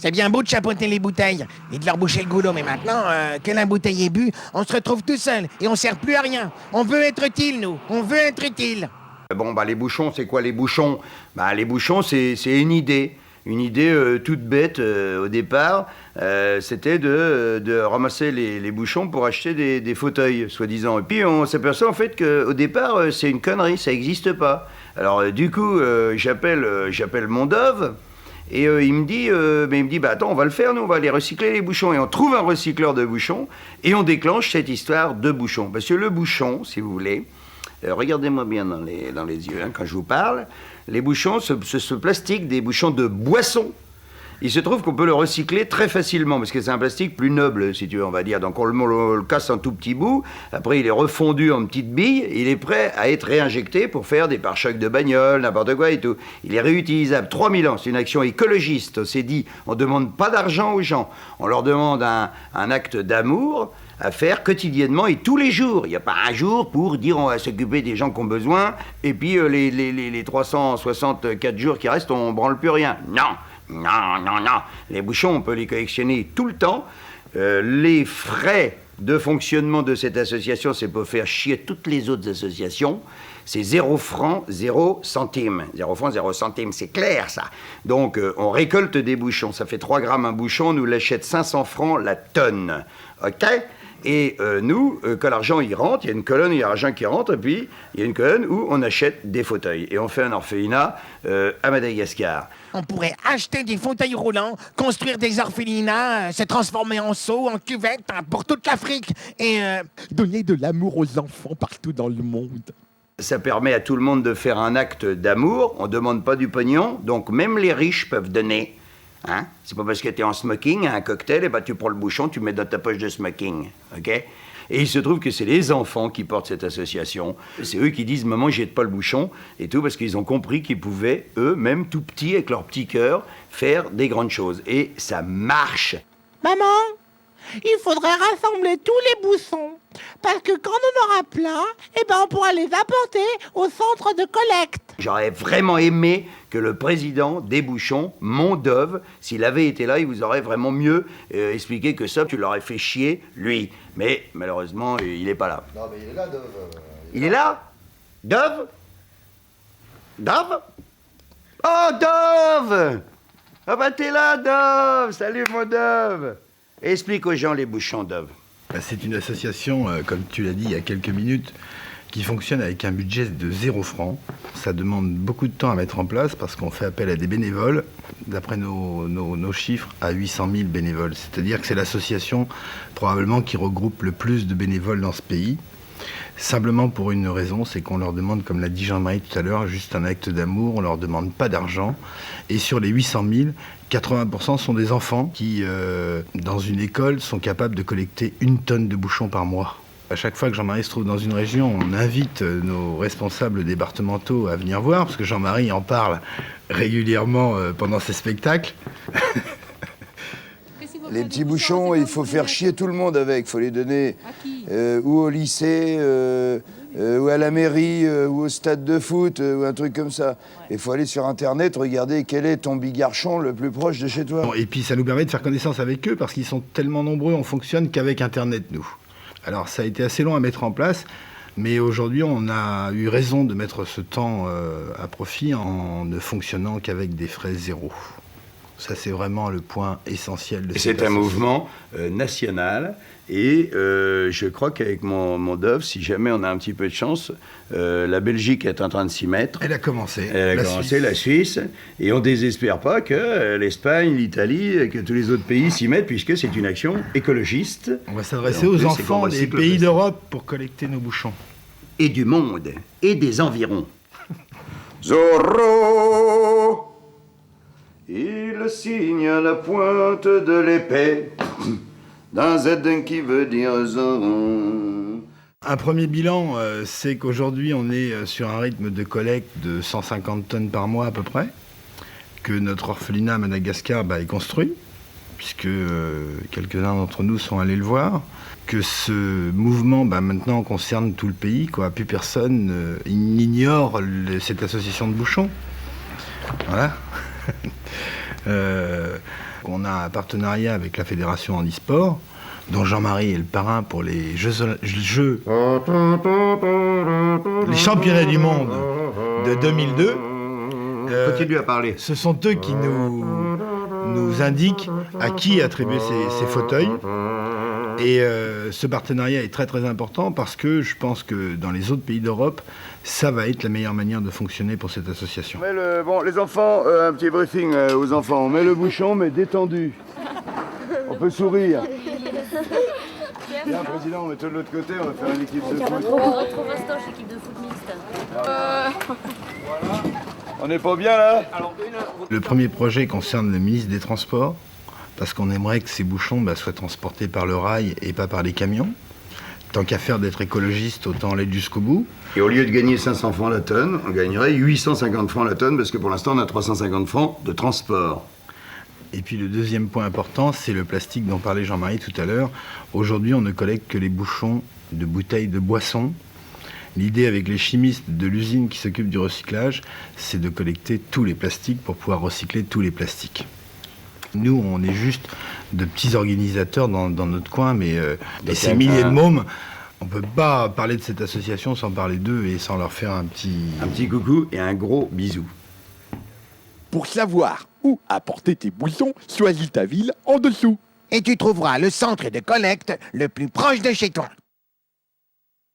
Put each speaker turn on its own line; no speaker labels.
C'est bien beau de chapeauter les bouteilles et de leur boucher le goulot, mais maintenant que la bouteille est bue, on se retrouve tout seul et on sert plus à rien. On veut être utile, nous. On veut être utile.
Bon, les bouchons, c'est quoi les bouchons? Les bouchons, c'est une idée. Une idée toute bête au départ, c'était de ramasser les bouchons pour acheter des fauteuils, soi-disant. Et puis on s'aperçoit en fait qu'au départ, c'est une connerie, ça n'existe pas. Alors du coup, j'appelle mon Dove, et il me dit, attends, on va le faire, nous, on va aller recycler les bouchons. Et on trouve un recycleur de bouchons, et on déclenche cette histoire de bouchons. Parce que le bouchon, si vous voulez, regardez-moi bien dans les yeux quand je vous parle. Les bouchons, ce plastique, des bouchons de boisson, il se trouve qu'on peut le recycler très facilement, parce que c'est un plastique plus noble, si tu veux, on va dire. Donc on le casse en tout petits bouts, après il est refondu en petites billes, il est prêt à être réinjecté pour faire des pare-chocs de bagnole, n'importe quoi et tout. Il est réutilisable 3000 ans, c'est une action écologiste. On s'est dit, on ne demande pas d'argent aux gens, on leur demande un acte d'amour à faire quotidiennement et tous les jours. Il n'y a pas un jour pour dire on va s'occuper des gens qui ont besoin, et puis les 364 jours qui restent, on ne branle plus rien. Non. Les bouchons, on peut les collectionner tout le temps. Les frais de fonctionnement de cette association, c'est pour faire chier toutes les autres associations. C'est 0 francs, 0 centimes. 0 francs, 0 centimes, c'est clair ça. Donc on récolte des bouchons, ça fait 3 grammes un bouchon, on nous l'achète 500 francs la tonne. Ok ? Et nous, quand l'argent y rentre, il y a une colonne où il y a l'argent qui rentre, et puis il y a une colonne où on achète des fauteuils. Et on fait un orphelinat à Madagascar.
On pourrait acheter des fauteuils roulants, construire des orphelinats, se transformer en seaux, en cuvettes pour toute l'Afrique et
donner de l'amour aux enfants partout dans le monde.
Ça permet à tout le monde de faire un acte d'amour, on ne demande pas du pognon, donc même les riches peuvent donner. Hein? C'est pas parce que tu es en smoking à un cocktail, et tu prends le bouchon, tu mets dans ta poche de smoking. Ok? Et il se trouve que c'est les enfants qui portent cette association. C'est eux qui disent « Maman, jette pas le bouchon » et tout, parce qu'ils ont compris qu'ils pouvaient, eux, même tout petits, avec leur petit cœur, faire des grandes choses. Et ça marche.
Maman, il faudrait rassembler tous les bouchons, parce que quand on aura plein, on pourra les apporter au centre de collecte.
J'aurais vraiment aimé que le président des bouchons, mon Dove, s'il avait été là, il vous aurait vraiment mieux expliqué que ça. Tu l'aurais fait chier, lui. Mais malheureusement, il n'est pas là.
Non, mais il est là, Dove.
Il est là? Dove? Dove? Oh, Dove! Ah bah t'es là, Dove! Salut, mon Dove! Explique aux gens les bouchons, Dove.
C'est une association, comme tu l'as dit il y a quelques minutes, qui fonctionne avec un budget de 0 francs. Ça demande beaucoup de temps à mettre en place parce qu'on fait appel à des bénévoles, d'après nos chiffres, à 800 000 bénévoles. C'est-à-dire que c'est l'association probablement qui regroupe le plus de bénévoles dans ce pays. Simplement pour une raison, c'est qu'on leur demande, comme l'a dit Jean-Marie tout à l'heure, juste un acte d'amour, on leur demande pas d'argent. Et sur les 800 000, 80% sont des enfants qui, dans une école, sont capables de collecter 1 tonne de bouchons par mois. À chaque fois que Jean-Marie se trouve dans une région, on invite nos responsables départementaux à venir voir, parce que Jean-Marie en parle régulièrement pendant ses spectacles.
Les petits bouchons, il faut faire chier tout le monde avec. Il faut les donner ou au lycée, ou à la mairie, ou au stade de foot, ou un truc comme ça. Il faut aller sur Internet, regarder quel est ton bigarchon le plus proche de chez toi.
Et puis ça nous permet de faire connaissance avec eux, parce qu'ils sont tellement nombreux, on fonctionne qu'avec Internet, nous. Alors ça a été assez long à mettre en place, mais aujourd'hui on a eu raison de mettre ce temps à profit en ne fonctionnant qu'avec des frais zéro. Ça c'est vraiment le point essentiel de cette association.
C'est un mouvement national et je crois qu'avec mon Dove, si jamais on a un petit peu de chance, la Belgique est en train de s'y mettre.
Elle a commencé.
La Suisse. Et on ne désespère pas que l'Espagne, l'Italie, que tous les autres pays s'y mettent, puisque c'est une action écologiste.
On va s'adresser aux enfants des pays d'Europe pour collecter nos bouchons.
Et du monde, et des environs.
Zorro, il signe à la pointe de l'épée d'un Z qui veut dire Zorro.
Un premier bilan, c'est qu'aujourd'hui, on est sur un rythme de collecte de 150 tonnes par mois à peu près, que notre orphelinat à Madagascar est construit, puisque quelques-uns d'entre nous sont allés le voir, que ce mouvement maintenant concerne tout le pays, quoi. Plus personne n'ignore cette association de bouchons. Voilà. On a un partenariat avec la Fédération Handisport, dont Jean-Marie est le parrain pour les les championnats du monde de 2002.
Continue à parler.
Ce sont eux qui nous indiquent à qui attribuer ces fauteuils. Et ce partenariat est très très important parce que je pense que dans les autres pays d'Europe, ça va être la meilleure manière de fonctionner pour cette association.
Bon, les enfants, un petit briefing aux enfants. On met le bouchon, mais détendu. On peut sourire. Bien, président, on met tout de l'autre côté, on va faire une équipe de foot.
Retrouve un stage, équipe de foot mixte.
On n'est pas bien là?
Le premier projet concerne le ministre des Transports, parce qu'on aimerait que ces bouchons soient transportés par le rail et pas par les camions. Tant qu'à faire d'être écologiste, autant aller jusqu'au bout.
Et au lieu de gagner 500 francs la tonne, on gagnerait 850 francs la tonne, parce que pour l'instant, on a 350 francs de transport.
Et puis le deuxième point important, c'est le plastique dont parlait Jean-Marie tout à l'heure. Aujourd'hui, on ne collecte que les bouchons de bouteilles de boissons. L'idée avec les chimistes de l'usine qui s'occupe du recyclage, c'est de collecter tous les plastiques pour pouvoir recycler tous les plastiques. Nous, on est juste de petits organisateurs dans notre coin, mais et ces milliers de mômes, on ne peut pas parler de cette association sans parler d'eux et sans leur faire un petit
coucou et un gros bisou.
Pour savoir où apporter tes bouchons, choisis ta ville en dessous.
Et tu trouveras le centre de collecte le plus proche de chez toi.